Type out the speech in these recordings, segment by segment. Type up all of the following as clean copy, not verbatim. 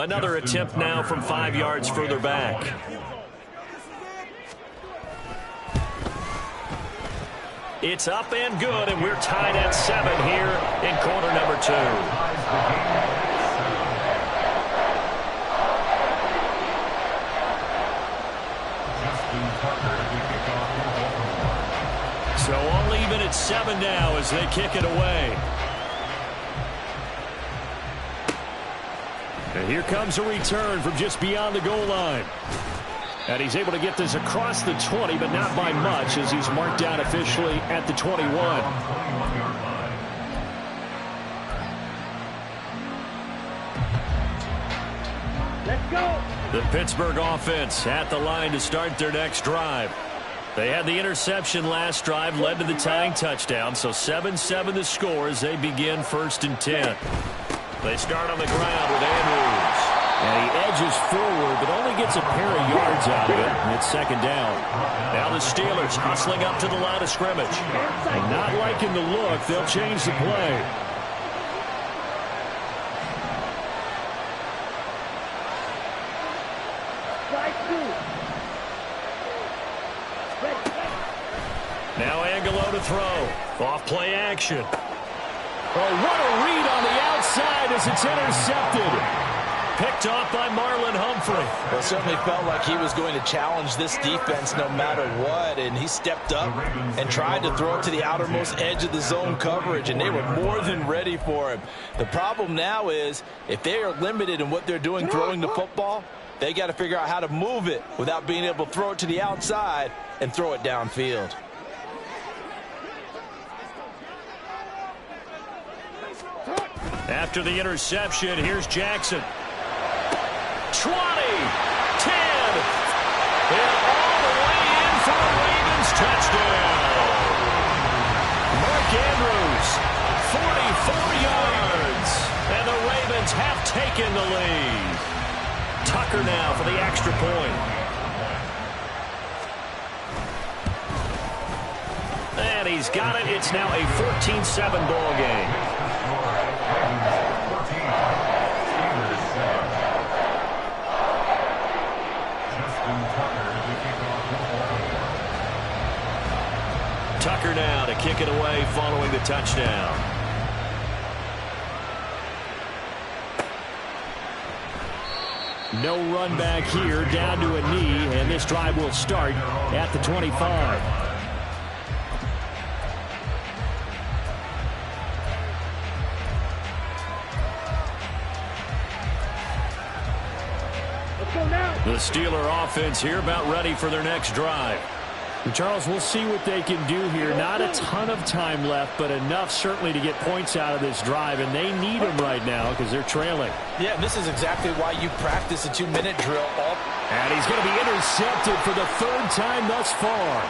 Another attempt now from 5 yards further back. It's up and good, and we're tied at 7 here in quarter number 2. So all even at 7 now as they kick it away. And here comes a return from just beyond the goal line. And he's able to get this across the 20, but not by much as he's marked down officially at the 21. Let's go. The Pittsburgh offense at the line to start their next drive. They had the interception last drive, led to the tying touchdown, so 7-7 the score as they begin 1st and 10. They start on the ground with Andrews. And he edges forward, but only gets a pair of yards out of it. And it's 2nd down. Now the Steelers hustling up to the line of scrimmage. And not liking the look, they'll change the play. Now Angelo to throw. Off play action. Oh, what a read on the outside as it's intercepted. Picked off by Marlon Humphrey. Well, it certainly felt like he was going to challenge this defense no matter what, and he stepped up and tried to throw it to the outermost edge of the zone coverage, and they were more than ready for him. The problem now is if they are limited in what they're doing throwing the football, they got to figure out how to move it without being able to throw it to the outside and throw it downfield. After the interception, here's Jackson. 20, 10, and all the way in for the Ravens touchdown. Mark Andrews, 44 yards, and the Ravens have taken the lead. Tucker now for the extra point. And he's got it. It's now a 14-7 ball game. Tucker now to kick it away following the touchdown. No run back here, down to a knee, and this drive will start at the 25. The Steeler offense here about ready for their next drive. And Charles, we'll see what they can do here. Not a ton of time left, but enough certainly to get points out of this drive, and they need them right now because they're trailing. Yeah, this is exactly why you practice a 2-minute drill. And he's going to be intercepted for the 3rd time thus far.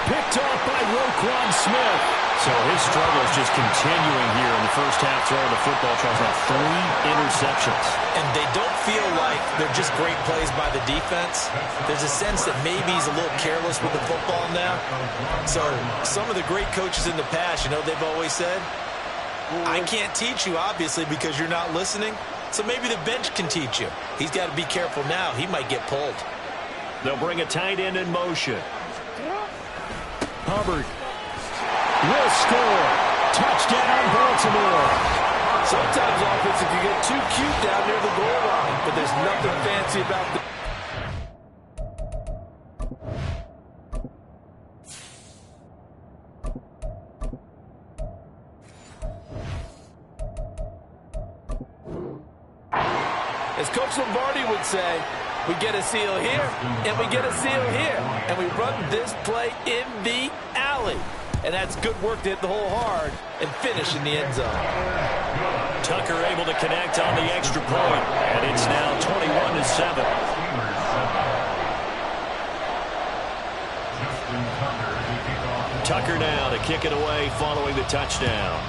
Picked off by Roquan Smith. So his struggle is just continuing here in the first half throwing the football. Charles, now 3 interceptions. And they don't feel like they're just great plays by the defense. There's a sense that maybe he's a little careless with the football now. So some of the great coaches in the past, you know, they've always said, I can't teach you, obviously, because you're not listening. So maybe the bench can teach you. He's got to be careful now. He might get pulled. They'll bring a tight end in motion. Hubbard will score. Touchdown, Baltimore. Sometimes offense, if you get too cute down near the goal line, but there's nothing fancy about the... As Coach Lombardi would say, we get a seal here, and we get a seal here, and we run this play in the alley. And that's good work to hit the hole hard and finish in the end zone. Tucker able to connect on the extra point, and it's now 21-7. Tucker now to kick it away following the touchdown.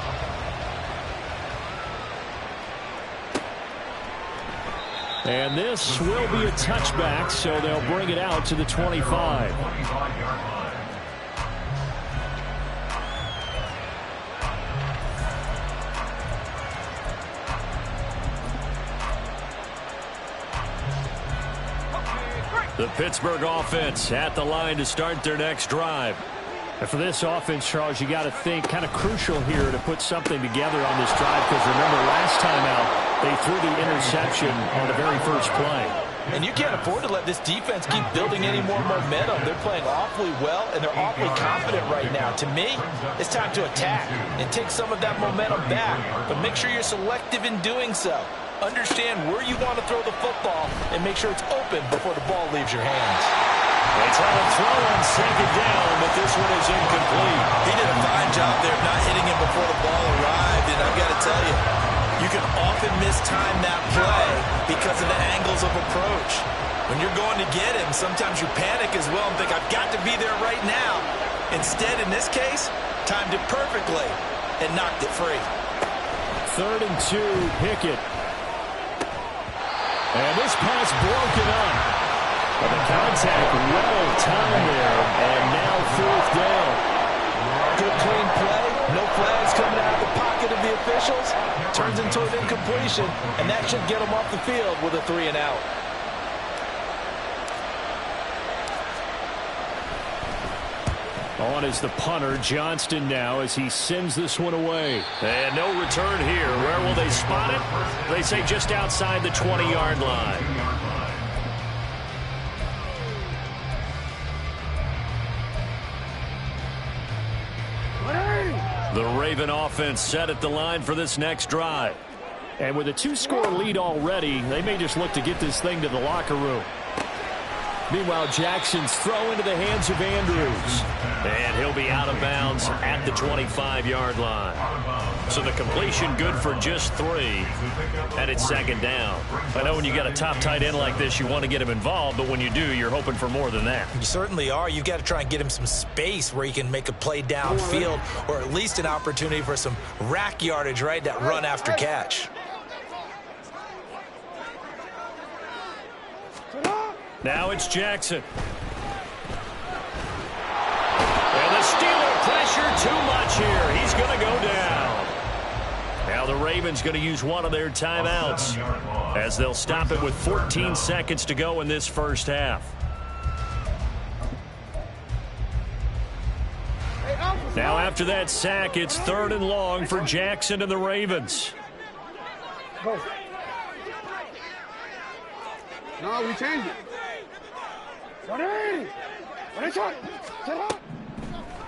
And this will be a touchback, so they'll bring it out to the 25. The Pittsburgh offense at the line to start their next drive. And for this offense, Charles, you got to think kind of crucial here to put something together on this drive, because remember last time out they threw the interception on the very first play. And you can't afford to let this defense keep building any more momentum. They're playing awfully well, and they're awfully confident right now. To me, it's time to attack and take some of that momentum back. But make sure you're selective in doing so. Understand where you want to throw the football and make sure it's open before the ball leaves your hands. They try to throw on second down, but this one is incomplete. He did a fine job there of not hitting him before the ball arrived, and I've got to tell you, you can often mistime that play because of the angles of approach. When you're going to get him, sometimes you panic as well and think, I've got to be there right now. Instead, in this case, timed it perfectly and knocked it free. 3rd and 2, Pickett. And this pass broken up. But the contact well timed there, and now 4th down. Good clean play. No flags coming out of the pocket of the officials. Turns into an incompletion, and that should get them off the field with a 3 and out. On is the punter, Johnston now, as he sends this one away. And no return here. Where will they spot it? They say just outside the 20-yard line. The Raven offense set at the line for this next drive. And with a 2-score lead already, they may just look to get this thing to the locker room. Meanwhile, Jackson's throw into the hands of Andrews. And he'll be out of bounds at the 25-yard line. So the completion good for just 3. And it's 2nd down. I know when you got a top tight end like this, you want to get him involved, but when you do, you're hoping for more than that. You certainly are. You've got to try and get him some space where he can make a play downfield, or at least an opportunity for some rack yardage, right? That run after catch. Now it's Jackson. And the Steeler pressure too much here. He's going to go down. Now the Ravens going to use one of their timeouts as they'll stop it with 14 seconds to go in this first half. Now after that sack, it's 3rd and long for Jackson and the Ravens. No, we changed it.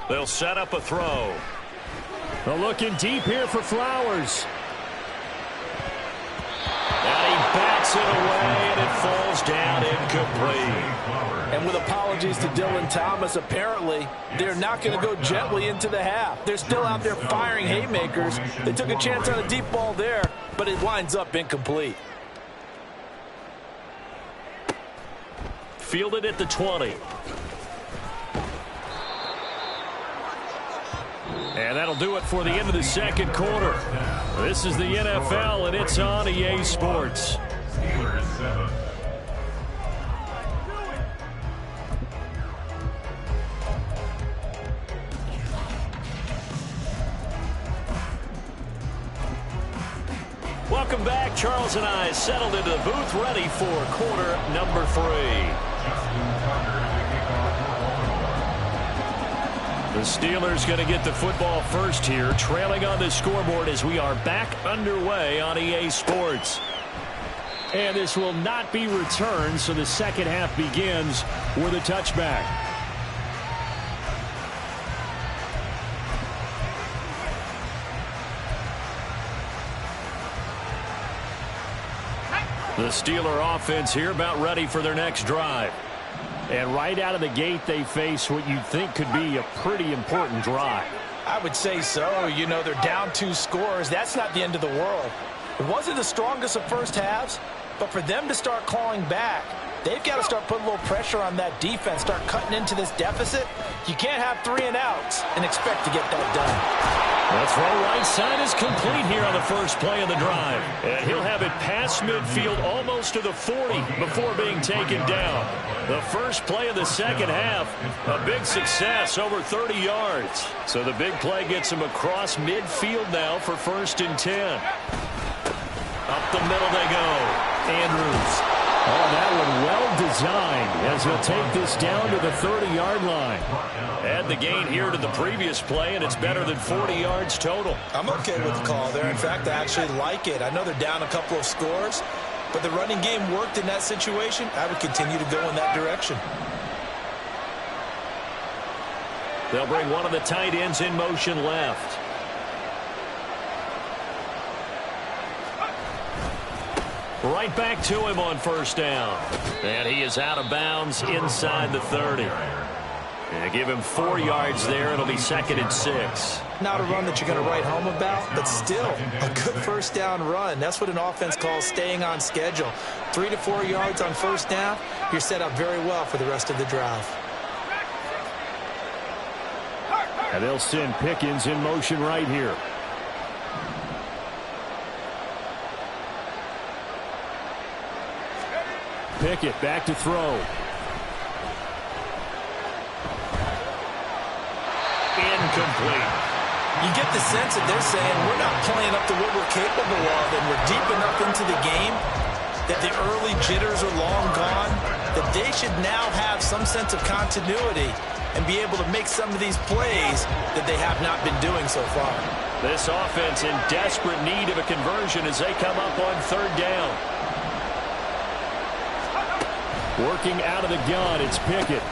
They'll set up a throw. They're looking deep here for Flowers. And he bats it away, and it falls down incomplete. And with apologies to Dylan Thomas, apparently they're not going to go gently into the half. They're still out there firing haymakers. They took a chance on a deep ball there, but it winds up incomplete. Fielded at the 20. And that'll do it for the end of the second quarter. This is the NFL, and it's on EA Sports. Welcome back. Charles and I settled into the booth, ready for quarter number 3. The Steelers going to get the football first here, trailing on the scoreboard as we are back underway on EA Sports. And this will not be returned, so the second half begins with a touchback. The Steeler offense here about ready for their next drive. And right out of the gate, they face what you'd think could be a pretty important drive. I would say so. You know, they're down 2 scores. That's not the end of the world. It wasn't the strongest of first halves, but for them to start clawing back, they've got to start putting a little pressure on that defense, start cutting into this deficit. You can't have 3 and outs and expect to get that done. The throw right side is complete here on the first play of the drive. And he'll have it past midfield almost to the 40 before being taken down. The first play of the second half, a big success, over 30 yards. So the big play gets him across midfield now for 1st and 10. Up the middle they go. Andrews. Oh, that one well designed as he'll take this down to the 30-yard line. Add the gain here to the previous play, and it's better than 40 yards total. I'm okay with the call there. In fact, I actually like it. I know they're down a couple of scores, but the running game worked in that situation. I would continue to go in that direction. They'll bring one of the tight ends in motion left. Right back to him on first down. And he is out of bounds inside the 30. And give him 4 yards there. It'll be 2nd and 6. Not a run that you're going to write home about, but still a good first down run. That's what an offense calls staying on schedule. 3 to 4 yards on first down. You're set up very well for the rest of the drive. And they'll send Pickens in motion right here. Pickett back to throw. Incomplete. You get the sense that they're saying we're not playing up to what we're capable of, and we're deep enough into the game that the early jitters are long gone, that they should now have some sense of continuity and be able to make some of these plays that they have not been doing so far. This offense in desperate need of a conversion as they come up on 3rd down. Working out of the gun, it's Pickett.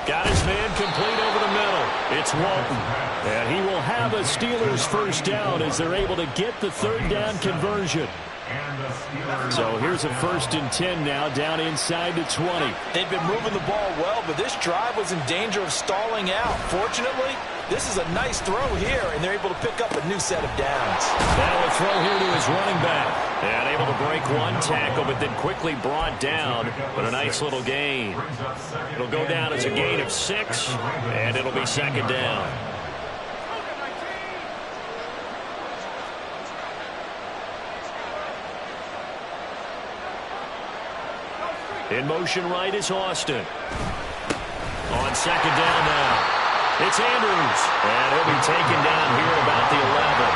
Got his man complete over the middle. It's Walton. And he will have a Steelers first down as they're able to get the 3rd down conversion. So here's a 1st and 10 now, down inside the 20. They've been moving the ball well, but this drive was in danger of stalling out. Fortunately, this is a nice throw here, and they're able to pick up a new set of downs. Now a throw here to his running back. And able to break one tackle, but then quickly brought down. But a nice little gain. It'll go down as a gain of 6, and it'll be 2nd down. In motion right is Austin. On 2nd down now. It's Andrews. And he'll be taken down here at about the 11.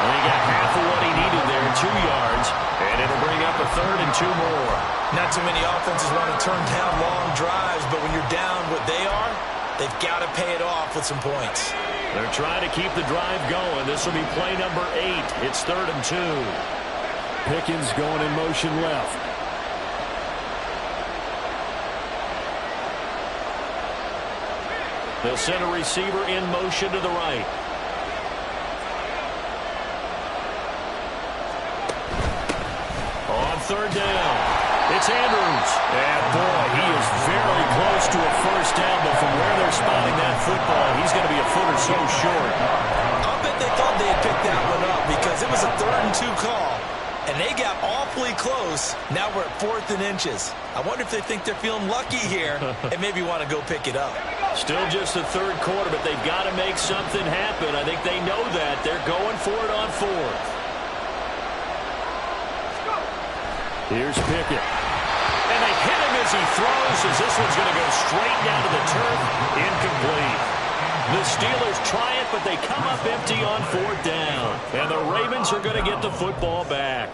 And he got half of what he needed there, 2 yards. And it'll bring up a 3rd and 2 more. Not too many offenses want to turn down long drives, but when you're down what they are, they've got to pay it off with some points. They're trying to keep the drive going. This will be play number 8. It's 3rd and 2. Pickens going in motion left. They'll send a receiver in motion to the right. On 3rd down, it's Andrews. And boy, he is very close to a first down, but from where they're spotting that football, he's going to be a foot or so short. I'll bet they thought they had picked that one up because it was a 3rd and 2 call. And they got awfully close. Now we're at 4th and inches. I wonder if they think they're feeling lucky here and maybe want to go pick it up. Still just the 3rd quarter, but they've got to make something happen. I think they know that. They're going for it on 4th. Here's Pickett. And they hit him as he throws, as this one's going to go straight down to the turf. Incomplete. The Steelers try it, but they come up empty on 4th down. And the Ravens are going to get the football back.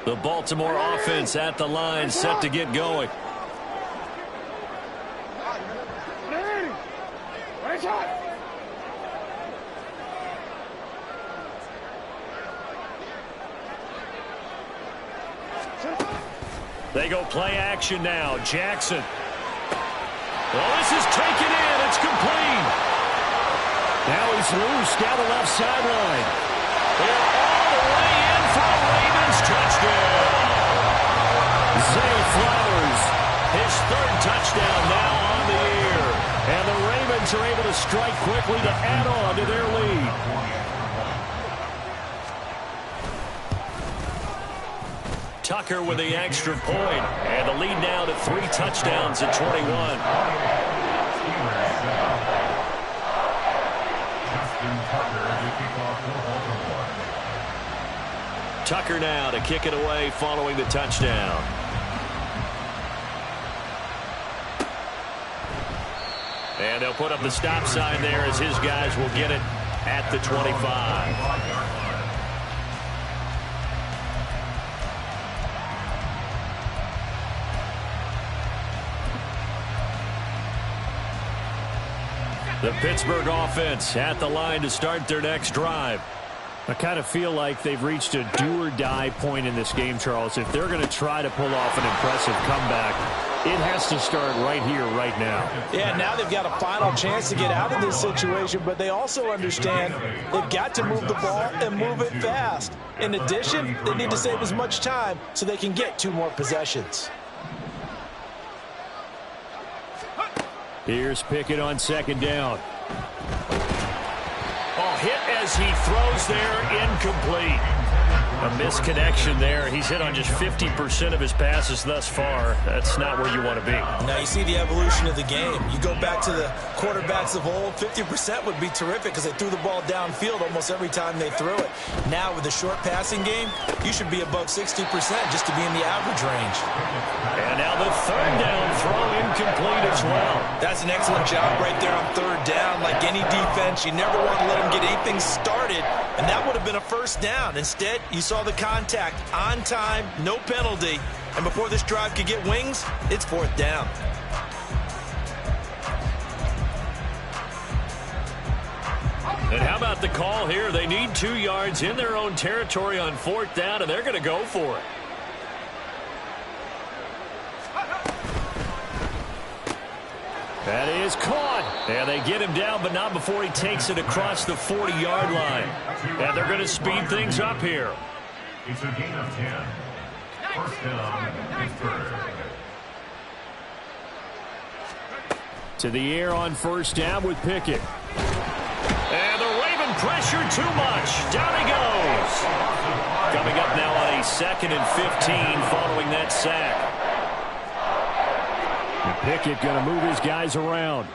The Baltimore offense at the line, set to get going. They go play action now. Jackson. Well, this is taken in. It's complete. Now he's loose down the left sideline. They're all the way in for a Ravens touchdown. Zay Flowers. His 3rd touchdown now on the year. And the Ravens are able to strike quickly to add on to their lead. Tucker with the extra point. And the lead now to 3 touchdowns at 21. Tucker now to kick it away following the touchdown. And they'll put up the stop sign there as his guys will get it at the 25. The Pittsburgh offense at the line to start their next drive. I kind of feel like they've reached a do-or-die point in this game, Charles. If they're going to try to pull off an impressive comeback, it has to start right here, right now. Yeah, now they've got a final chance to get out of this situation, but they also understand they've got to move the ball and move it fast. In addition, they need to save as much time so they can get 2 more possessions. Here's Pickett on second down. Oh, hit as he throws there, incomplete. A misconnection there. He's hit on just 50% of his passes thus far. That's not where you want to be. Now you see the evolution of the game. You go back to the quarterbacks of old, 50% would be terrific because they threw the ball downfield almost every time they threw it. Now with the short passing game, you should be above 60% just to be in the average range. And now the third down throw incomplete as well. That's an excellent job right there on third down. Like any defense, you never want to let them get anything started, and that would have been a first down. Instead, you saw the contact on time, no penalty, and before this drive could get wings, it's fourth down. And how about the call here? They need 2 yards in their own territory on fourth down, and they're going to go for it. That is caught. And they get him down, but not before he takes it across the 40-yard line. And they're going to speed things up here. It's a gain of 10. First down, Pittsburgh. To the air on first down with Pickett. And the Raven pressure too much. Down he goes. Coming up now on a 2nd and 15 following that sack. And Pickett going to move his guys around.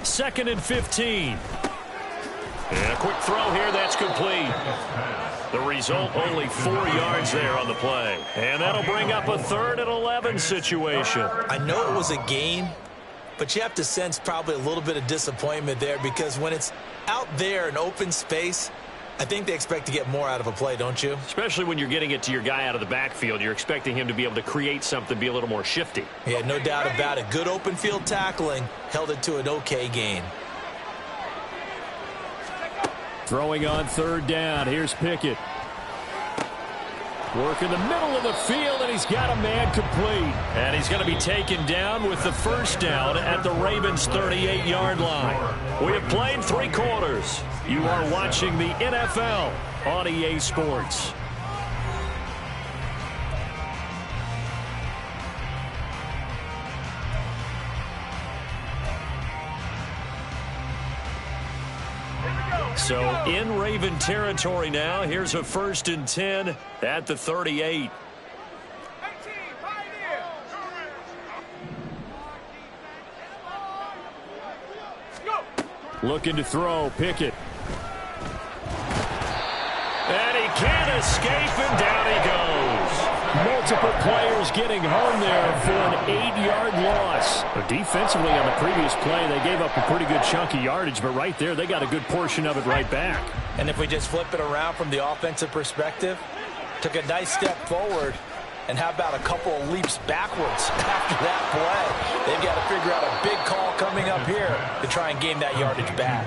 Second and 15. And a quick throw here, that's complete. The result, only 4 yards there on the play. And that'll bring up a 3rd and 11 situation. I know it was a gain, but you have to sense probably a little bit of disappointment there because when it's out there in open space, I think they expect to get more out of a play, don't you? Especially when you're getting it to your guy out of the backfield. You're expecting him to be able to create something, be a little more shifty. Yeah, no doubt about it. Good open field tackling held it to an okay gain. Throwing on third down. Here's Pickett. Work in the middle of the field, and he's got a man complete. And he's going to be taken down with the first down at the Ravens' 38-yard line. We have played 3 quarters. You are watching the NFL on EA Sports. So in Raven territory now. Here's a 1st and 10 at the 38. Looking to throw, Pickett. And he can't escape, and down he goes. Multiple players getting home there for an 8-yard loss. But defensively on the previous play, they gave up a pretty good chunk of yardage, but right there, they got a good portion of it right back. And if we just flip it around from the offensive perspective, took a nice step forward, and how about a couple of leaps backwards after that play? They've got to figure out a big call coming up here to try and gain that yardage back.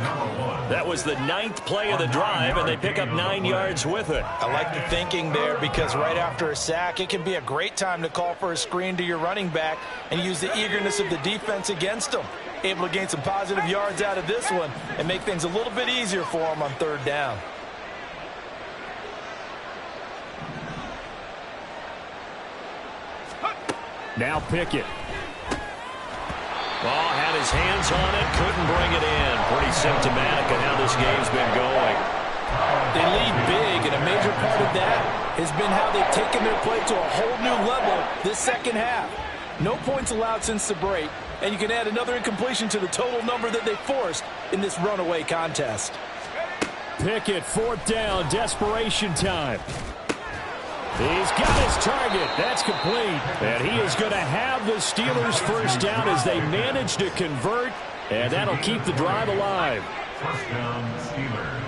That was the 9th play of the drive, and they pick up 9 yards with it. I like the thinking there because right after a sack, it can be a great time to call for a screen to your running back and use the eagerness of the defense against them. Able to gain some positive yards out of this one and make things a little bit easier for them on third down. Now Pickett. Oh, had his hands on it, couldn't bring it in. Pretty symptomatic of how this game's been going. They lead big, and a major part of that has been how they've taken their play to a whole new level this second half. No points allowed since the break, and you can add another incompletion to the total number that they forced in this runaway contest. Pickett, 4th down, desperation time. He's got his target. That's complete. And he is going to have the Steelers' first down as they manage to convert, and that'll keep the drive alive. First down, Steelers.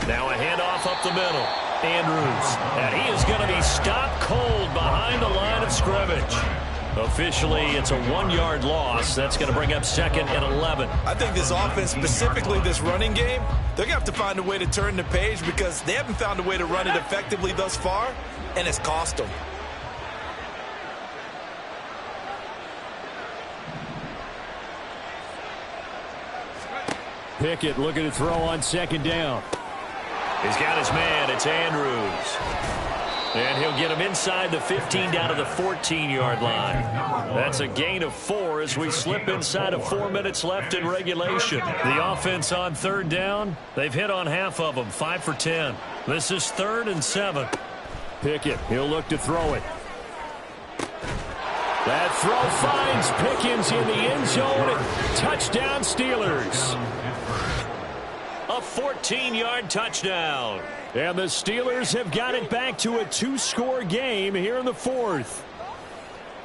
Now a handoff up the middle. Andrews. And he is going to be stopped cold behind the line of scrimmage. Officially, it's a 1-yard loss. That's going to bring up 2nd and 11. I think this offense, specifically this running game, they're going to have to find a way to turn the page because they haven't found a way to run it effectively thus far, and it's cost them. Pickett looking to throw on 2nd down. He's got his man. It's Andrews. And he'll get him inside the 15 down to the 14-yard line. That's a gain of 4 as we slip inside of 4 minutes left in regulation. The offense on 3rd down, they've hit on half of them, 5 for 10. This is 3rd and 7. Pickett, he'll look to throw it. That throw finds Pickens in the end zone. Touchdown, Steelers. A 14-yard touchdown. And the Steelers have got it back to a 2-score game here in the 4th.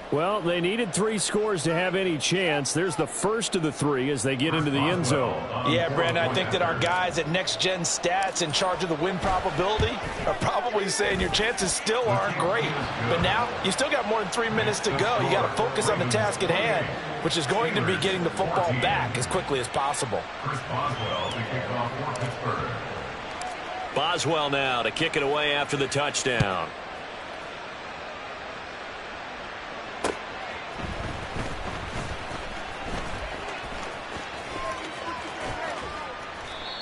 Well, they needed 3 scores to have any chance. There's the first of the 3 as they get into the end zone. Yeah, Brandon, I think that our guys at Next Gen Stats in charge of the win probability are probably saying your chances still aren't great. But now you still got more than 3 minutes to go. You got to focus on the task at hand, which is going to be getting the football back as quickly as possible. Chris Boswell to kick off for Pittsburgh. Boswell now to kick it away after the touchdown.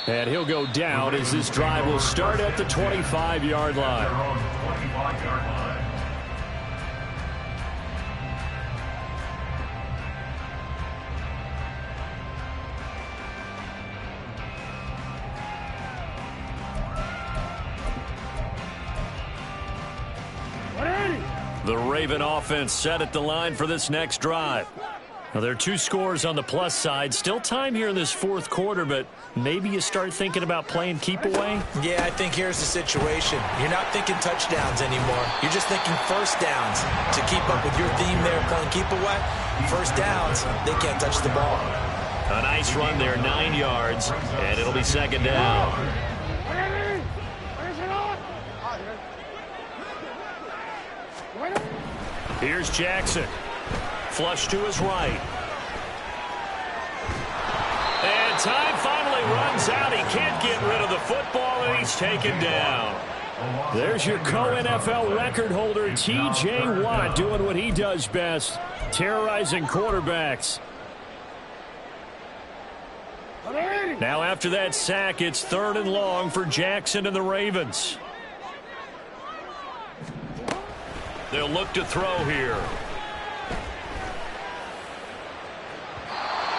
And he'll go down as this drive will start at the 25-yard line. They're on the 25-yard line. The Raven offense set at the line for this next drive. Now, there are 2 scores on the plus side. Still time here in this 4th quarter, but maybe you start thinking about playing keep away? Yeah, I think here's the situation. You're not thinking touchdowns anymore. You're just thinking first downs. To keep up with your theme there, playing keep away, first downs, they can't touch the ball. A nice run there, 9 yards, and it'll be 2nd down. Here's Jackson. Flush to his right. And time finally runs out. He can't get rid of the football, and he's taken down. There's your co-NFL record holder, T.J. Watt, doing what he does best, terrorizing quarterbacks. Now after that sack, it's 3rd and long for Jackson and the Ravens. They'll look to throw here.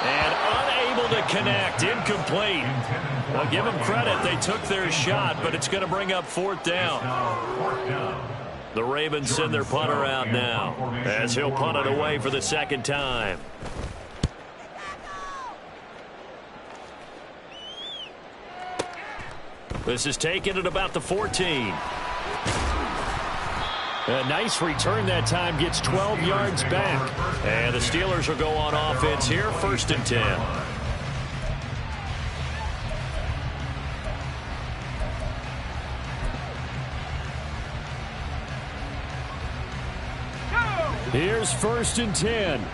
And unable to connect. Incomplete. Well, give them credit. They took their shot, but it's going to bring up 4th down. The Ravens send their punter out now as he'll punt it away for the 2nd time. This is taken at about the 14. A nice return that time, gets 12 yards back. And the Steelers will go on offense here, 1st and 10. Here's 1st and 10.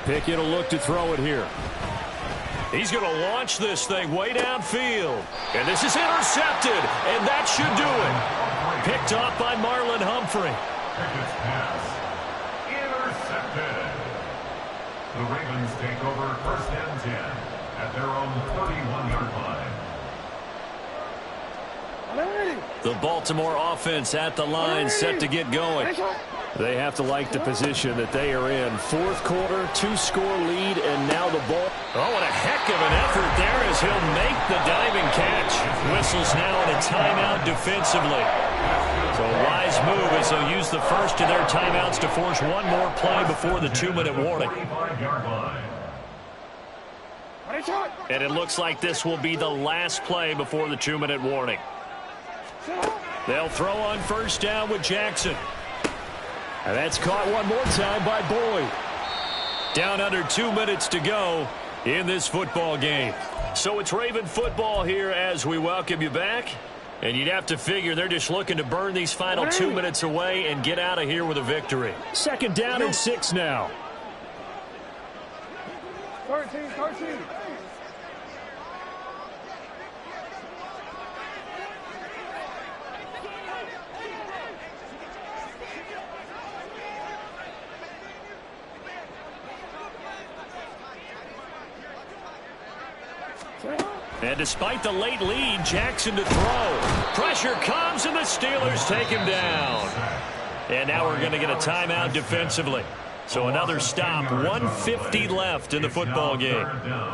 Pickett will look to throw it here. He's going to launch this thing way downfield. And this is intercepted, and that should do it. Picked off by Marlon Humphrey. Pickett's pass. Intercepted. The Ravens take over 1st and 10 at their own 31-yard line. The Baltimore offense at the line, set to get going. They have to like the position that they are in. 4th quarter, 2-score lead, and now the ball. Oh, what a heck of an effort there as he'll make the diving catch. Whistles now in a timeout defensively. So a wise move as they'll use the first of their timeouts to force one more play before the 2-minute warning. 25-yard line. And it looks like this will be the last play before the 2-minute warning. They'll throw on first down with Jackson. And that's caught one more time by Boyd. Down under 2 minutes to go in this football game. So it's Raven football here as we welcome you back. And you'd have to figure they're just looking to burn these final 2 minutes away and get out of here with a victory. Second down and 6 now. 13. And despite the late lead, Jackson to throw. Pressure comes, and the Steelers take him down. And now we're going to get a timeout defensively. So another stop, 1:50 left in the football game.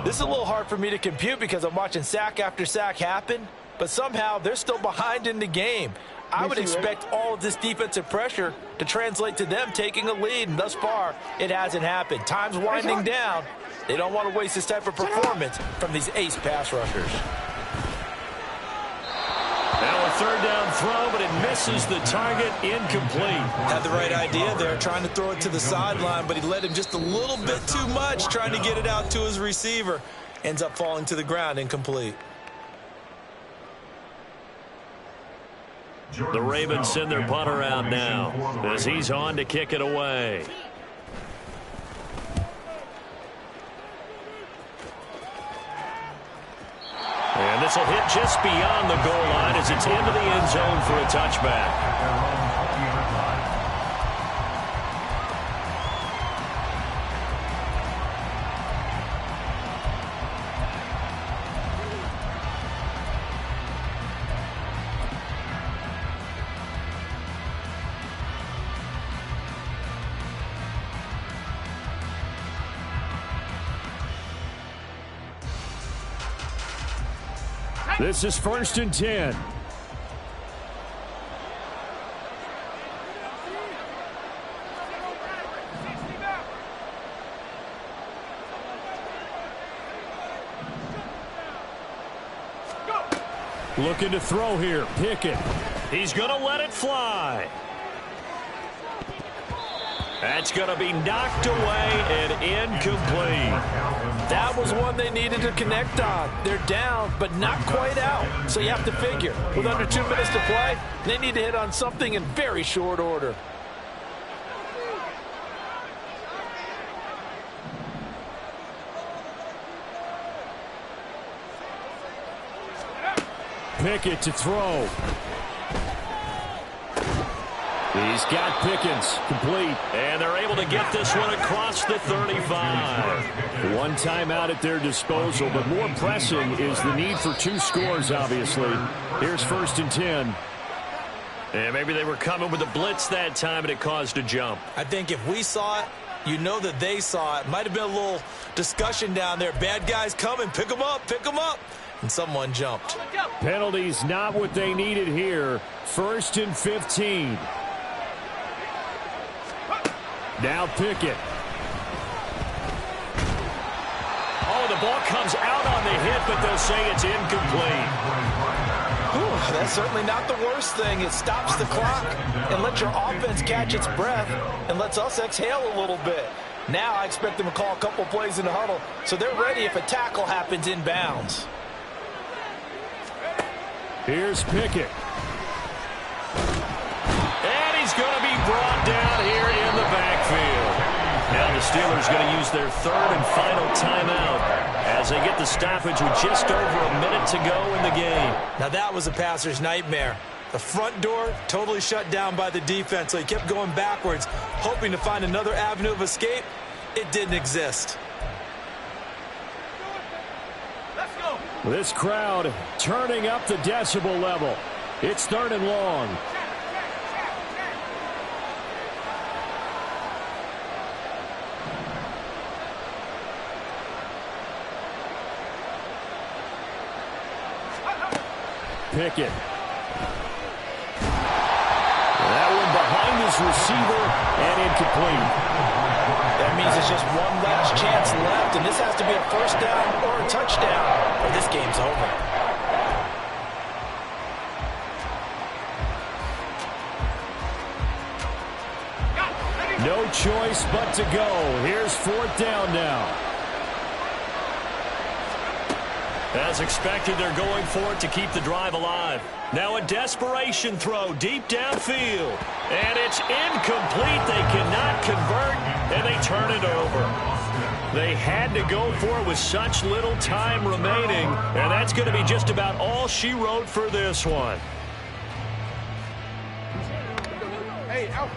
This is a little hard for me to compute because I'm watching sack after sack happen, but somehow they're still behind in the game. I would expect all of this defensive pressure to translate to them taking a lead, and thus far, it hasn't happened. Time's winding down. They don't want to waste this type of performance from these ace pass rushers. Now a third down throw, but it misses the target, incomplete. Had the right idea there, trying to throw it to the sideline, but he led him just a little bit too much, trying to get it out to his receiver. Ends up falling to the ground, incomplete. The Ravens send their punter out now as he's on to kick it away. And this will hit just beyond the goal line as it's into the end zone for a touchback. This is 1st and 10. Looking to throw here. Pickett. He's going to let it fly. That's going to be knocked away and incomplete. That was one they needed to connect on. They're down, but not quite out. So you have to figure, with under 2 minutes to play, they need to hit on something in very short order. Pickett to throw. He's got Pickens complete, and they're able to get this one across the 35. One timeout at their disposal, but more pressing is the need for 2 scores, obviously. Here's 1st and 10. And maybe they were coming with a blitz that time, and it caused a jump. I think if we saw it, you know that they saw it. Might have been a little discussion down there. Bad guys coming. Pick them up. Pick them up. And someone jumped. Penalties not what they needed here. 1st and 15. Now Pickett. Oh, the ball comes out on the hit, but they'll say it's incomplete. Whew, that's certainly not the worst thing. It stops the clock and lets your offense catch its breath and lets us exhale a little bit. Now I expect them to call a couple plays in the huddle so they're ready if a tackle happens in bounds. Here's Pickett. And he's going to be brought down here in the backfield. Now the Steelers going to use their 3rd and final timeout as they get the stoppage with just over a minute to go in the game. Now that was a passer's nightmare. The front door totally shut down by the defense, so he kept going backwards, hoping to find another avenue of escape. It didn't exist. Let's go. This crowd turning up the decibel level. It's 3rd and long. Pickett. That one behind his receiver and incomplete. That means it's just one last chance left, and this has to be a 1st down or a touchdown, or this game's over. No choice but to go. Here's 4th down now. As expected, they're going for it to keep the drive alive. Now a desperation throw deep downfield. And it's incomplete. They cannot convert, and they turn it over. They had to go for it with such little time remaining, and that's going to be just about all she wrote for this one. Hey, out.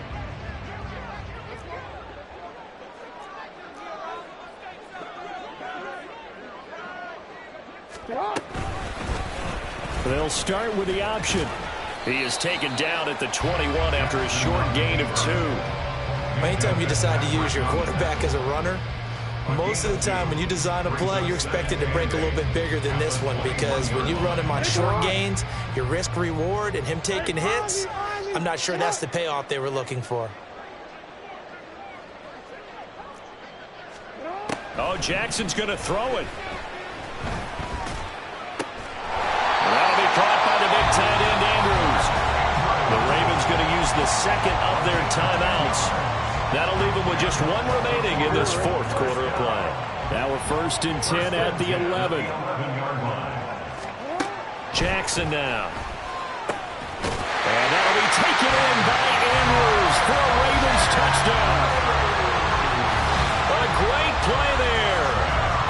They'll start with the option. He is taken down at the 21 after a short gain of 2. Anytime you decide to use your quarterback as a runner, most of the time when you design a play, you're expected to break a little bit bigger than this one, because when you run him on short gains, your risk-reward and him taking hits, I'm not sure that's the payoff they were looking for. Oh, Jackson's going to throw it. That'll be caught by the big tight end, Andrews. The Ravens going to use the second of their timeouts. That'll leave them with just 1 remaining in this 4th quarter of play. Now we're 1st and 10 at the 11. Jackson now. And that'll be taken in by Andrews for a Ravens touchdown. A great play there.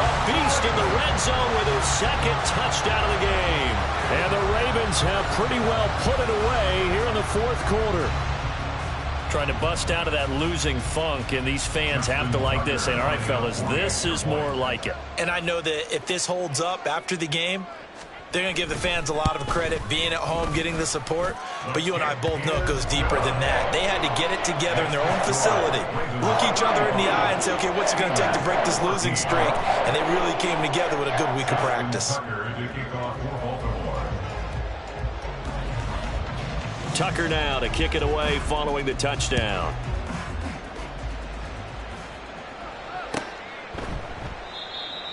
A beast in the red zone with his 2nd touchdown of the game. And the Ravens have pretty well put it away here in the 4th quarter. Trying to bust out of that losing funk, and these fans have to like this. And all right, fellas, this is more like it. And I know that if this holds up after the game, they're going to give the fans a lot of credit, being at home, getting the support. But you and I both know it goes deeper than that. They had to get it together in their own facility, look each other in the eye and say, okay, what's it going to take to break this losing streak? And they really came together with a good week of practice. Tucker now to kick it away following the touchdown.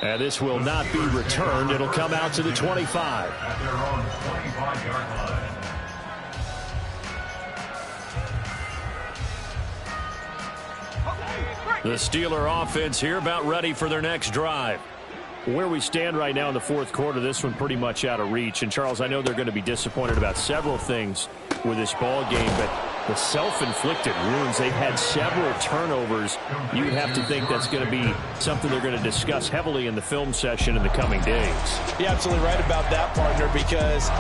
And this will not be returned. It'll come out to the 25. At their own 25-yard line. The Steeler offense here about ready for their next drive. Where we stand right now in the 4th quarter, this one pretty much out of reach. And, Charles, I know they're going to be disappointed about several things with this ball game, but the self-inflicted wounds, they've had several turnovers. You'd have to think that's going to be something they're going to discuss heavily in the film session in the coming days. You're absolutely right about that, partner, because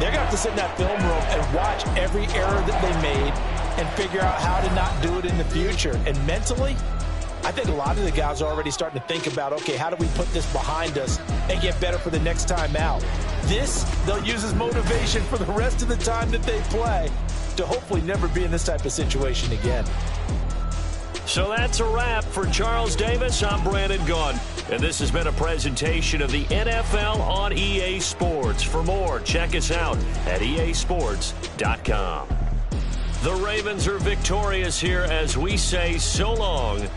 they're going to have to sit in that film room and watch every error that they made and figure out how to not do it in the future. And mentally, I think a lot of the guys are already starting to think about, okay, how do we put this behind us and get better for the next time out? This, they'll use as motivation for the rest of the time that they play to hopefully never be in this type of situation again. So that's a wrap for Charles Davis. I'm Brandon Gunn, and this has been a presentation of the NFL on EA Sports. For more, check us out at easports.com. The Ravens are victorious here as we say so long